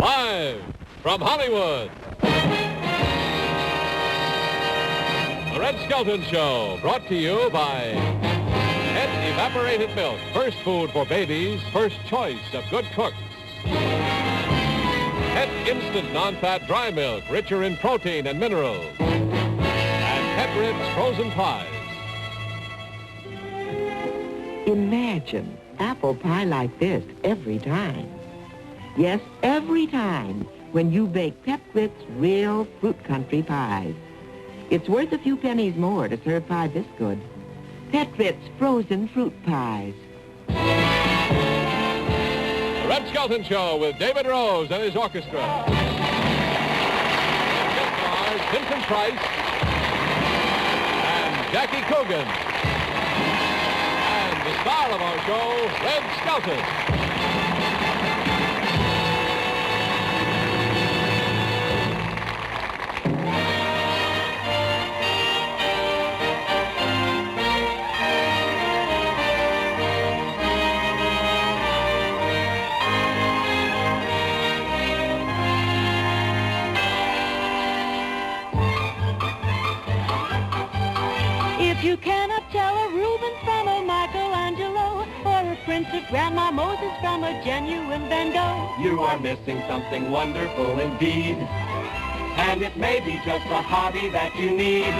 Live from Hollywood, the Red Skelton Show, brought to you by Het Evaporated Milk, first food for babies, first choice of good cooks. Het Instant Non-Fat Dry Milk, richer in protein and minerals. And Het Ribs Frozen Pies. Imagine apple pie like this every time. Yes, every time when you bake Pepwitz real fruit country pies. It's worth a few pennies more to serve pie this good. Pepwitz frozen fruit pies. The Red Skelton Show with David Rose and his orchestra. Guest stars Vincent Price and Jackie Coogan. And the star of our show, Red Skelton. You cannot tell a Rubens from a Michelangelo, or a Prince of Grandma Moses from a genuine Van Gogh. You are missing something wonderful indeed, and it may be just a hobby that you need.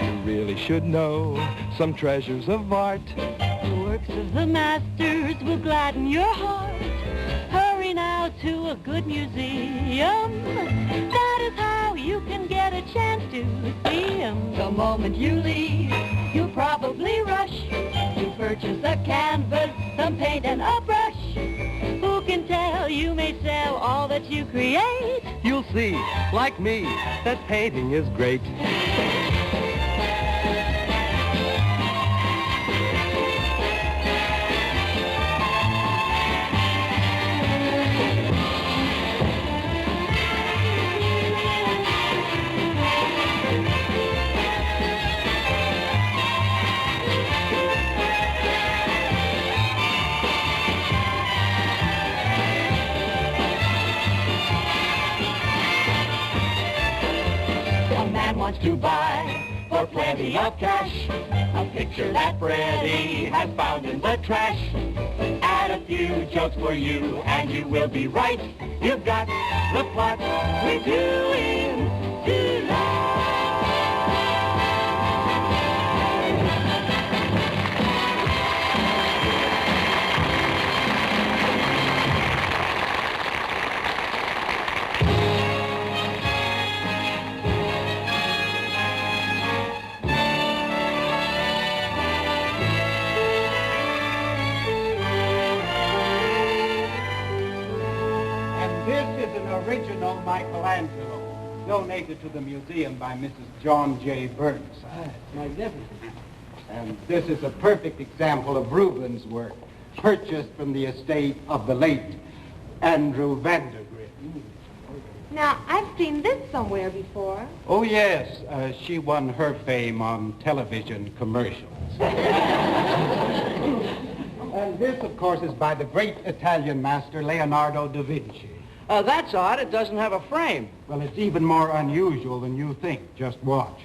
You really should know some treasures of art. The works of the masters will gladden your heart. Hurry now to a good museum. That is how you can get a chance to see him. The moment you leave, you'll probably rush to purchase a canvas, some paint, and a brush. Who can tell, you may sell all that you create. You'll see, like me, that painting is great. Wants to buy for plenty of cash a picture that Freddie has found in the trash. Add a few jokes for you and you will be right. You've got the plot reviewing tonight. Original Michelangelo, donated to the museum by Mrs. John J. Burns. Magnificent. And this is a perfect example of Rubens' work, purchased from the estate of the late Andrew Vandergrift. Now, I've seen this somewhere before. Oh, yes. She won her fame on television commercials. And this, of course, is by the great Italian master, Leonardo da Vinci. That's odd. It doesn't have a frame. Well, it's even more unusual than you think. Just watch.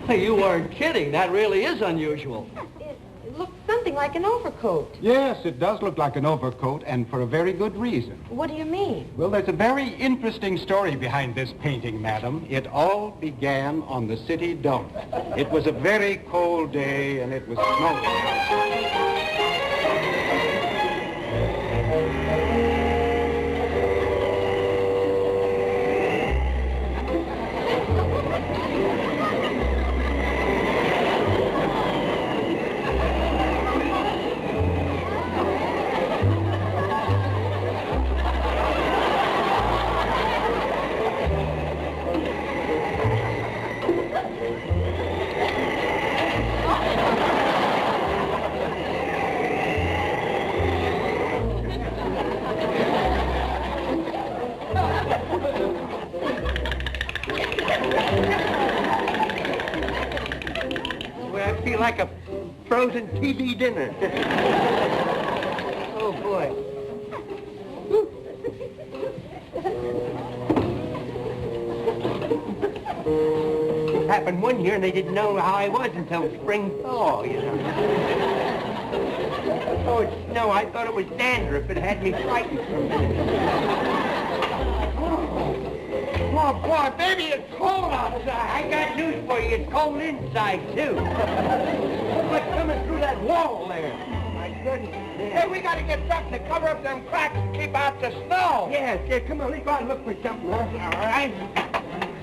You weren't kidding. That really is unusual. It looks something like an overcoat. Yes, it does look like an overcoat, and for a very good reason. What do you mean? Well, there's a very interesting story behind this painting, madam. It all began on the city dump. It was a very cold day, and it was snowing. frozen TV dinner. Oh, boy. It happened one year, and they didn't know how I was until spring thaw, you know. Oh, it's snow. I thought it was dandruff. It had me frightened for a minute. Oh, boy, baby, it's cold outside. I got news for you. It's cold inside, too. It's like coming through that wall there. My goodness. Hey, we got to get something to cover up them cracks and keep out the snow. Yes, come on, let's go out and look for something, huh? All right.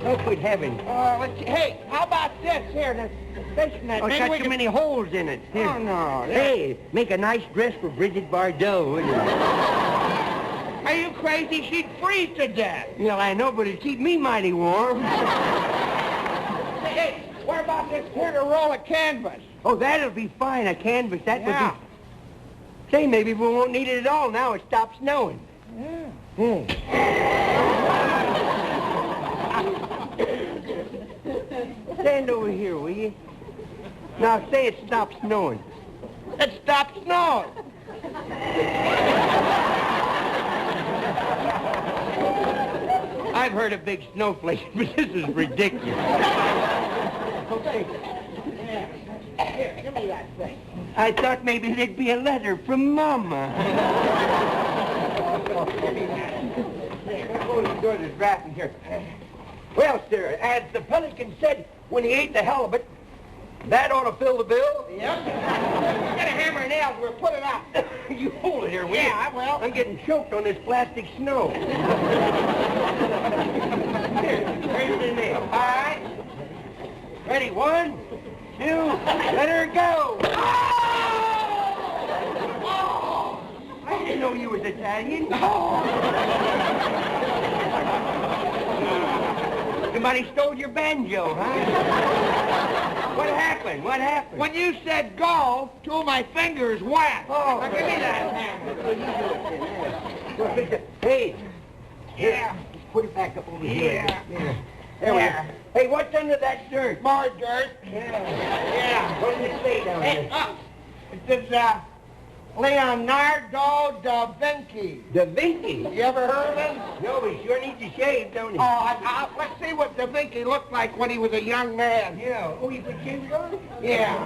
Oh, good heavens. Let's see. Hey, how about this here? The station that. Oh, it's got too many holes in it. Here. Oh, no. Hey, make a nice dress for Bridget Bardot, wouldn't it? Are you crazy? She'd freeze to death. Well, I know, but it'd keep me mighty warm. Hey, what about this here to roll a canvas? Oh, that'll be fine, a canvas. That Yeah. would be... Say, maybe we won't need it at all now. It stops snowing. Yeah. Stand over here, will you? Now, say it stops snowing. It stopped snowing. I've heard of big snowflakes, but this is ridiculous. Okay. Here, give me that thing. I thought maybe there'd be a letter from Mama. There's drafting here. Well, sir, as the pelican said when he ate the halibut, that ought to fill the bill. Yep. Get a hammer and nails. We'll put it out. You hold it here, will you? Yeah, I will. I'm getting choked on this plastic snow. Here, here's the nail. All right. Ready, 1, 2, let her go. Oh! I didn't know you was Italian. Somebody stole your banjo, huh? What happened? What happened? When you said go, 2 of my fingers went. Oh. Now give me that hammer. Hey. Yeah. Just put it back up over here. Yeah. There we go. Hey, what's under that dirt? More dirt. Yeah. What does it say down Hey, there? it says, Leonardo da Vinci. Davinci. You ever heard of him? No, he sure needs to shave, don't he? Let's see what Da Vinci looked like when he was a young man. Yeah. Oh, you put shaved on it? Yeah.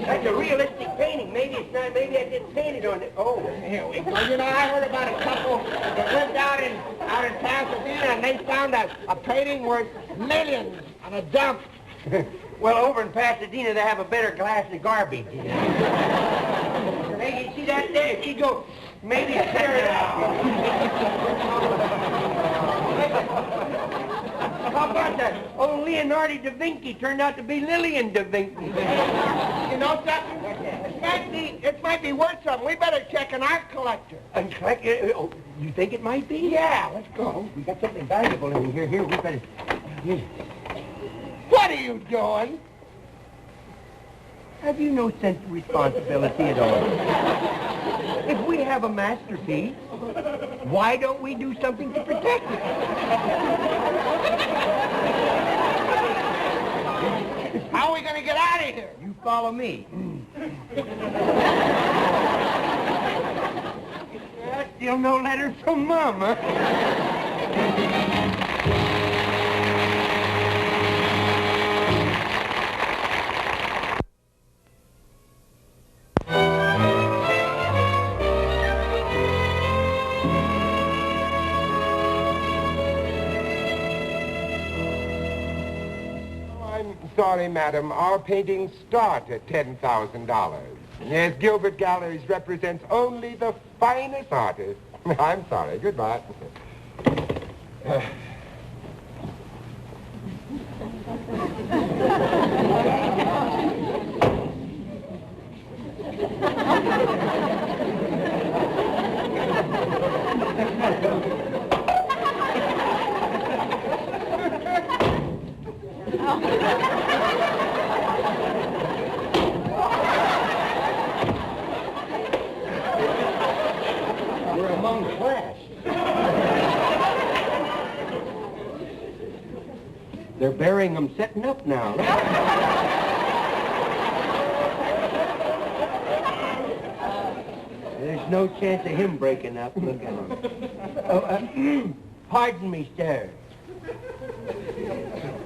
That's a realistic painting. Maybe it's not. Maybe I didn't paint it on it. Oh. Here we go. You know, I heard about a couple that lived out in Pasadena, and they found a painting worth millions on a dump. Well, over in Pasadena, they have a better glass of garbage. Hey, you see that there? She go, maybe clear it out. How about that? Oh, Leonardo da Vinci turned out to be Lillian da Vinci. You know something? It might be worth something. We better check an art collector. Oh, you think it might be? Yeah, let's go. We got something valuable in here. Here, we better... Here. What are you doing? Have you no sense of responsibility at all? If we have a masterpiece, why don't we do something to protect it? How are we going to get out of here? You follow me. Still no letter from Mama. Sorry, madam. Our paintings start at $10,000. Yes, Gilbert Galleries represents only the finest artists. I'm sorry. Goodbye. We're among class. They're burying them setting up now. There's no chance of him breaking up. Look at him. Oh, pardon me, sir.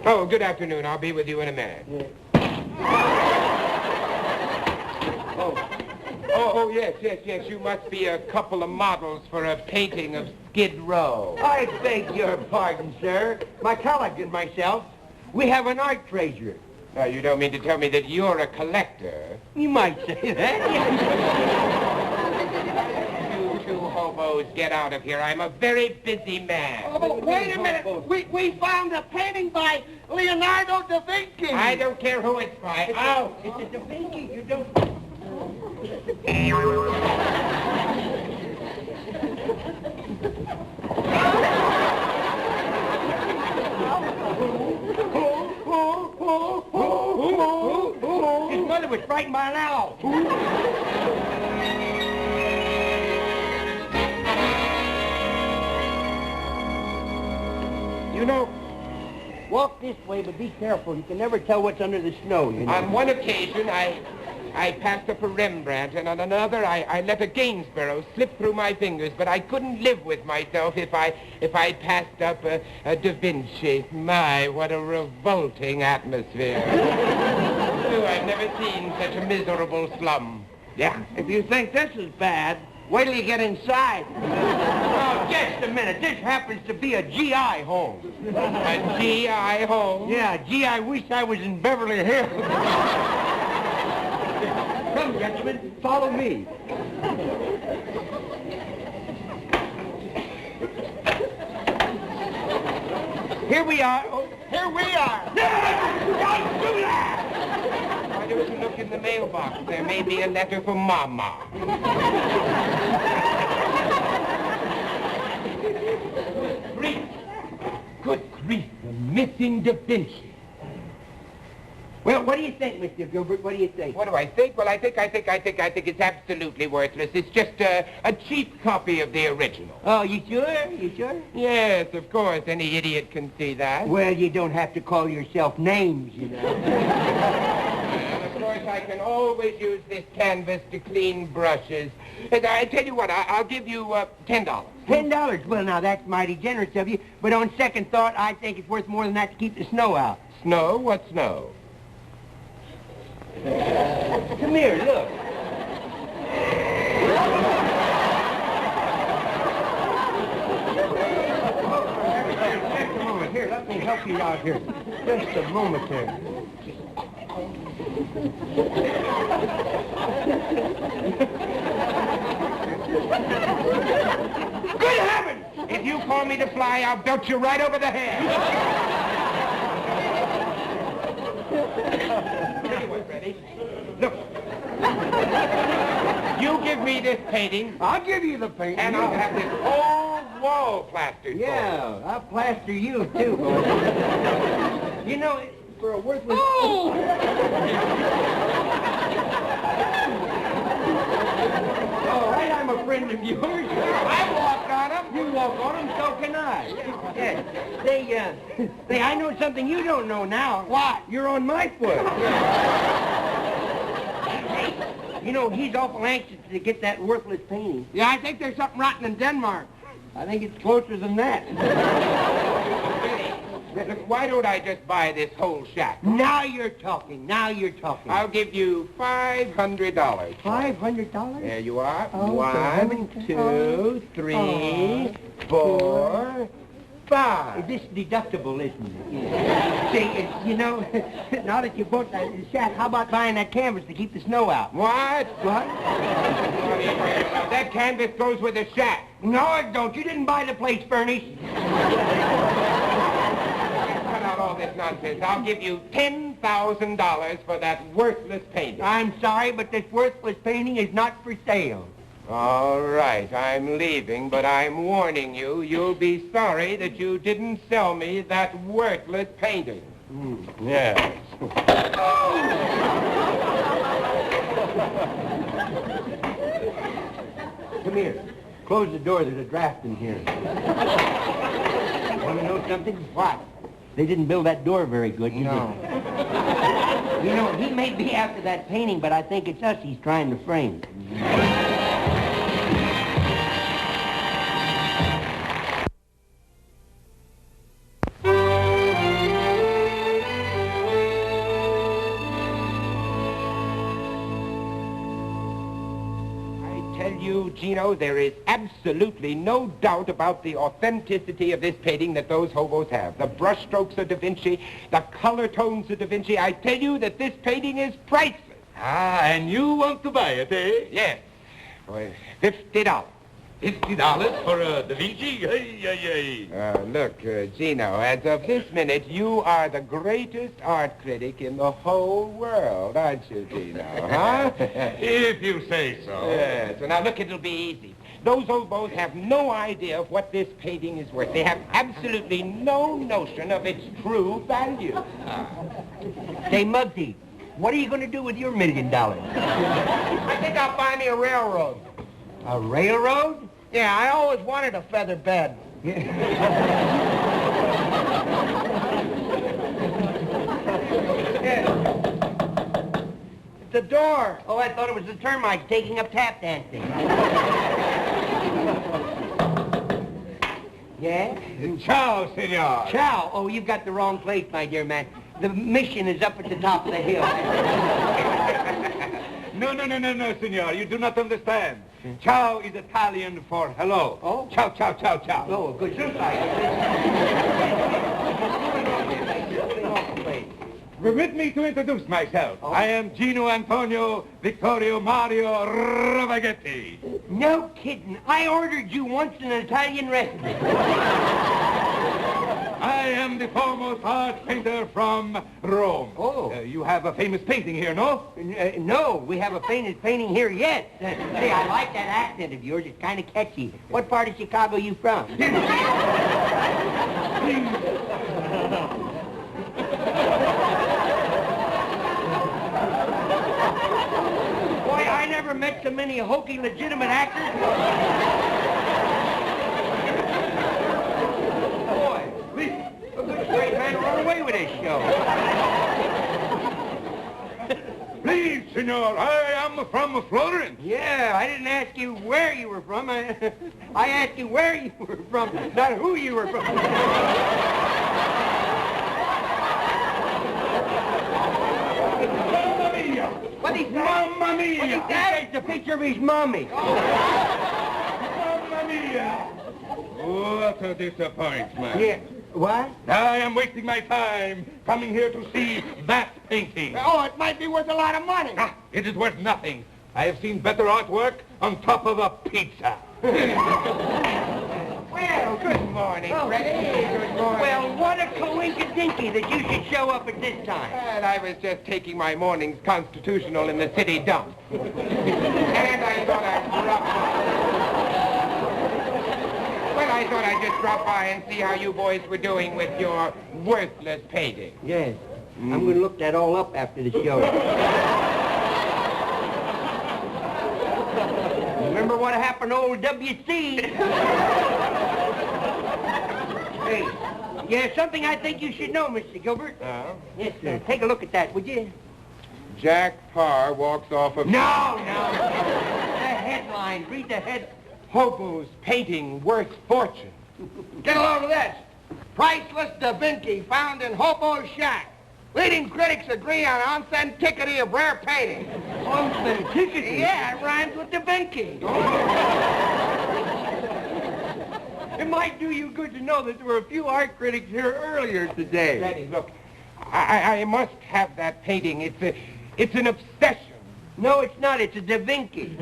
Oh, good afternoon. I'll be with you in a minute. Oh, yes. You must be a couple of models for a painting of Skid Row. I beg your pardon, sir. My colleague and myself, we have an art treasure. You don't mean to tell me that you're a collector? You might say that. You two hobos, get out of here. I'm a very busy man. Oh, wait a minute. We found a painting by Leonardo da Vinci. I don't care who it's by. Out. It's a da Vinci. You don't... His mother was frightened by an owl. You know, walk this way, but be careful. You can never tell what's under the snow, you know. On one occasion, I passed up a Rembrandt, and on another, I let a Gainsborough slip through my fingers, but I couldn't live with myself if I passed up a Davinci. My, what a revolting atmosphere. I've never seen such a miserable slum. Yeah, if you think this is bad, wait till you get inside. Oh, just a minute. This happens to be a GI home. A GI home? Yeah, gee, I wish I was in Beverly Hills. Come, gentlemen, follow me. Here we are. Oh, here we are. Don't do that! Why don't you look in the mailbox? There may be a letter for Mama. Grief. Good grief. The missing Davinci. Well, what do you think, Mr. Gilbert? What do you think? What do I think? Well, I think it's absolutely worthless. It's just a cheap copy of the original. Oh, you sure? You sure? Yes, of course. Any idiot can see that. Well, you don't have to call yourself names, you know. And of course, I can always use this canvas to clean brushes. And I tell you what, I'll give you $10. $10? Well, now, that's mighty generous of you. But on second thought, I think it's worth more than that to keep the snow out. Snow? What snow? Come here, look. Just a moment. Here, let me help you out here. Just a moment there. Good heavens! If you call me to fly, I'll belt you right over the head. Anyway, Freddie, look. You give me this painting. I'll give you the painting. And I'll have this whole wall plastered. Yeah, I'll plaster you, too, boy. You know, for a worthless... Oh! All right, I'm a friend of yours. I walk on them. You walk on them, so can I. Yeah. Say, I know something you don't know now. What? You're on my foot. You know, he's awful anxious to get that worthless painting. Yeah, I think there's something rotten in Denmark. I think it's closer than that. Look, why don't I just buy this whole shack? Now you're talking. Now you're talking. I'll give you $500. $500? There you are. Oh, 1, 2, 3, 4, 5. This is deductible, isn't it? Yeah. See, you know, now that you bought that shack, how about buying that canvas to keep the snow out? What? What? That canvas goes with the shack. No, it don't. You didn't buy the place furnished. Cut out all this nonsense. I'll give you $10,000 for that worthless painting. I'm sorry, but this worthless painting is not for sale. All right, I'm leaving, but I'm warning you, you'll be sorry that you didn't sell me that worthless painting. Yes. Come here. Close the door. There's a draft in here. Want to know something? What? They didn't build that door very good, you know. You know, he may be after that painting, but I think it's us he's trying to frame. tell you, Gino, there is absolutely no doubt about the authenticity of this painting that those hobos have. The brushstrokes are Davinci, the color tones are Davinci. I tell you that this painting is priceless. Ah, and you want to buy it, eh? Yes. For $50. $50 for a Davinci? Hey. Look, Gino, as of this minute, you are the greatest art critic in the whole world, aren't you, Gino, huh? If you say so. Yes. So now, look, it'll be easy. Those hobos have no idea of what this painting is worth. They have absolutely no notion of its true value. Say, Muggsy, what are you going to do with your $1 million? I think I'll buy me a railroad. A railroad? Yeah, I always wanted a feather bed. It's a door. Oh, I thought it was the termites taking up tap dancing. Yeah? Ciao, senor. Ciao. Oh, you've got the wrong place, my dear man. The mission is up at the top of the hill. No, senor. You do not understand. Ciao is Italian for hello. Oh? Ciao. Oh, good insight. Permit me to introduce myself. Oh? I am Gino Antonio Vittorio Mario Ravaghetti. No kidding. I ordered you once in an Italian restaurant. I am the foremost art painter from Rome. Oh. You have a famous painting here, no? No, we have a famous painting here yet. Say, I like that accent of yours. It's kind of catchy. What part of Chicago you from? Boy, I never met so many hokey legitimate actors. Boy, a good straight man to run away with this show. Please, senor, I am from Florence. Yeah, I didn't ask you where you were from. I asked you where you were from, not who you were from. Mamma mia! What he said? Mamma mia! What he said? It's a picture of his mommy. Mamma mia! What a disappointment. Yeah. What? I am wasting my time coming here to see that painting. Oh, it might be worth a lot of money. Ah, it is worth nothing. I have seen better artwork on top of a pizza. Well, good morning, Freddie. Good morning. Well, what a coinkydinky that you should show up at this time. And I was just taking my morning's constitutional in the city dump. And I thought I'd drop by. Well, I thought I'd just drop by and see how you boys were doing with your worthless painting. Yes. I'm going to look that all up after the show. Remember what happened to old W.C.? Hey, yeah, something I think you should know, Mr. Gilbert. Yes, sir. Take a look at that, would you? Jack Parr walks off of... No. The headline. Read the head. Hobo's painting worth fortune. Get a load of this. Priceless Davinci found in Hobo's shack. Leading critics agree on authenticity of rare painting. Authenticity? Yeah, it rhymes with Davinci. It might do you good to know that there were a few art critics here earlier today. Freddie, look, I must have that painting. It's an obsession. No, it's not. It's a Davinci.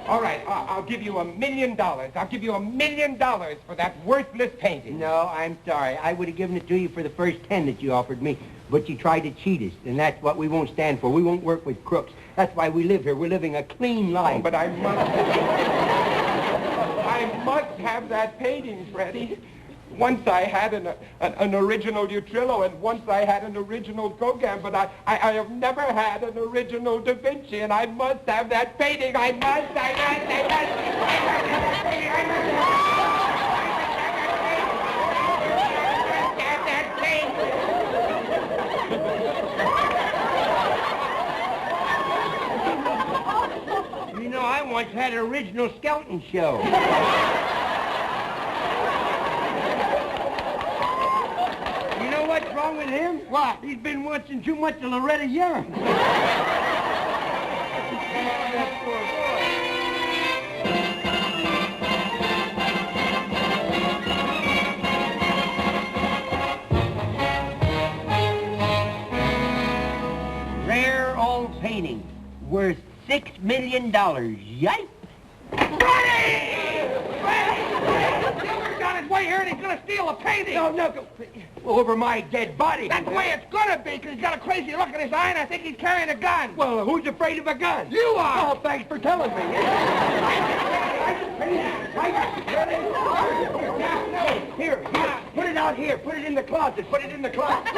All right, I'll give you $1 million. I'll give you $1 million for that worthless painting. No, I'm sorry. I would have given it to you for the first 10 that you offered me, but you tried to cheat us, and that's what we won't stand for. We won't work with crooks. That's why we live here. We're living a clean life. Oh, but I must have that painting, Freddie. Once I had an original Utrillo, and once I had an original Gauguin, but I have never had an original Da Vinci, and I must have that painting. I must have that painting. You know, I once had an original Skelton show. What's wrong with him? What? He's been watching too much of Loretta Young. That poor boy. Rare old painting, worth $6 million. Yipe! Freddie! Gilbert's on his way here and he's going to steal a painting. No, over my dead body. That's the way it's going to be, because he's got a crazy look in his eye, and I think he's carrying a gun. Well, who's afraid of a gun? You are. Oh, thanks for telling me. Here, put it out here. Put it in the closet. Put it in the closet.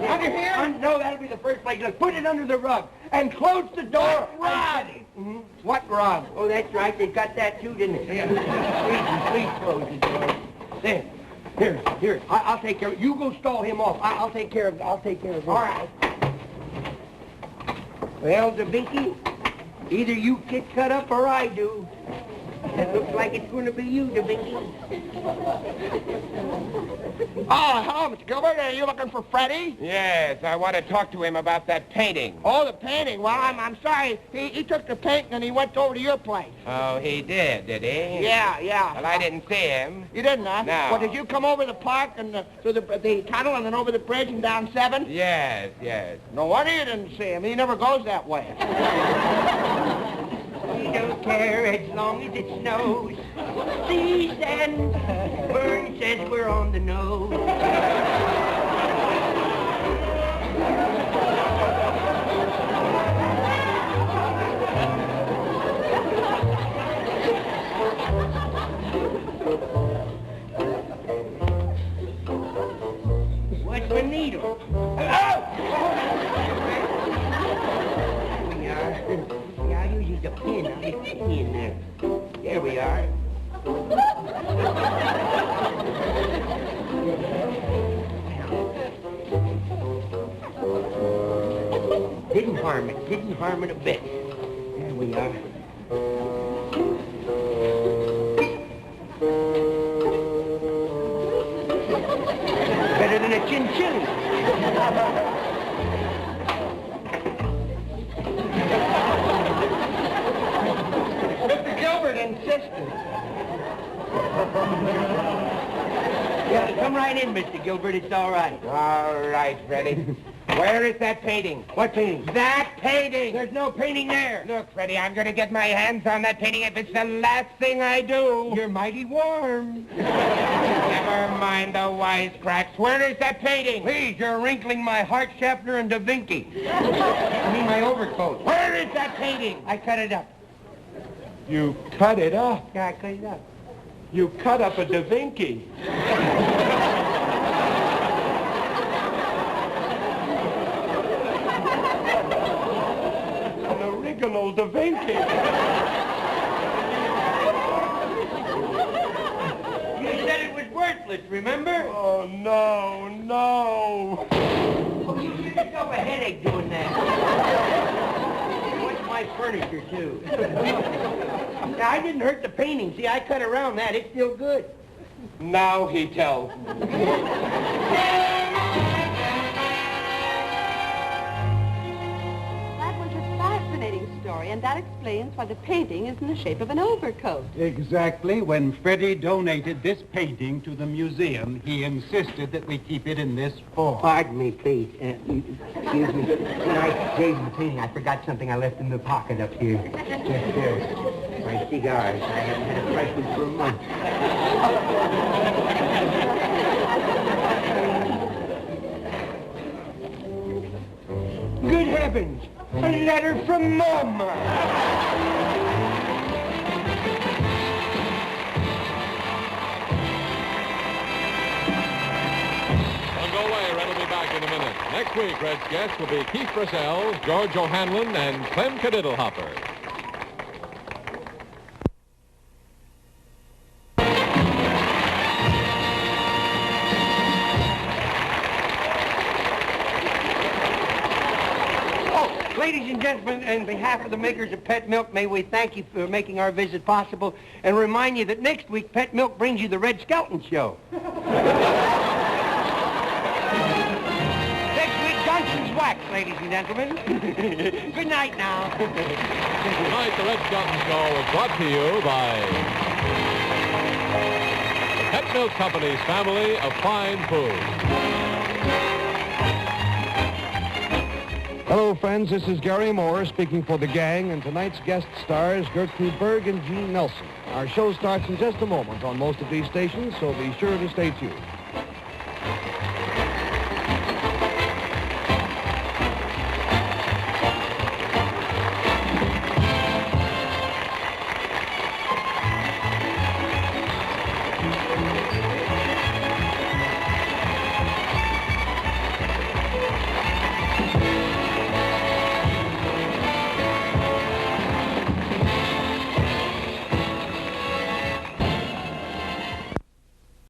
Under here? No, that'll be the first place. Look, put it under the rug and close the door. Rug? What rug? Oh, that's right. They got that too, didn't they? Please close the door. There. Here. I'll take care of it. You go stall him off. I'll take care of it. All right. Well, Davinci, either you get cut up or I do. It looks like it's going to be you, Davinci. Oh, hello, Mr. Gilbert. Are you looking for Freddie? Yes, I want to talk to him about that painting. Oh, the painting. Well, I'm sorry. He took the painting and he went over to your place. Oh, he did he? Yeah. Well, I didn't see him. You didn't, huh? No. Well, did you come over the park and through the tunnel and then over the bridge and down 7? Yes. No wonder you didn't see him. He never goes that way. We don't care as long as it snows. Seas and Burns says we're on the nose. What's the needle? Oh! I'll use the pin. I'll get the pin in there. There we are. Didn't harm it a bit. There we are. Better than a chinchilla. Mr. Gilbert insisted. Yeah, come right in, Mr. Gilbert. It's all right. All right, Freddie. Where is that painting? What painting? That painting! There's no painting there. Look, Freddie, I'm going to get my hands on that painting if it's the last thing I do. You're mighty warm. Never mind the wisecracks. Where is that painting? Please, you're wrinkling my heart, Schaffner, and Davinci. I mean my overcoat. Where is that painting? I cut it up. You cut it up. Yeah, I cut it up. You cut up a Davinci. An original Davinci. You said it was worthless, remember? Oh, no. Oh, you give yourself a headache doing that. What's my furniture, too? Now, I didn't hurt the painting. See, I cut around that. It's still good. Now he tells. That was a fascinating story, and that explains why the painting is in the shape of an overcoat. Exactly. When Freddie donated this painting to the museum, he insisted that we keep it in this form. Pardon me, please. Excuse me. When I gave him the painting, I forgot something I left in the pocket up here. Just there. My cigars. I haven't had a fresh one for a month. Good heavens! A letter from Mama! Don't go away. Red will be back in a minute. Next week, Red's guests will be Keith Purcell, George O'Hanlon, and Clem Cadiddlehopper. Ladies and gentlemen, on behalf of the makers of Pet Milk, may we thank you for making our visit possible and remind you that next week Pet Milk brings you the Red Skelton Show. Next week, Johnson's Wax. relax, ladies and gentlemen. Good night now. Tonight, the Red Skelton Show was brought to you by the Pet Milk Company's family of fine foods. Hello, friends. This is Gary Moore speaking for the gang, and tonight's guest stars Gertrude Berg and Gene Nelson. Our show starts in just a moment on most of these stations, so be sure to stay tuned.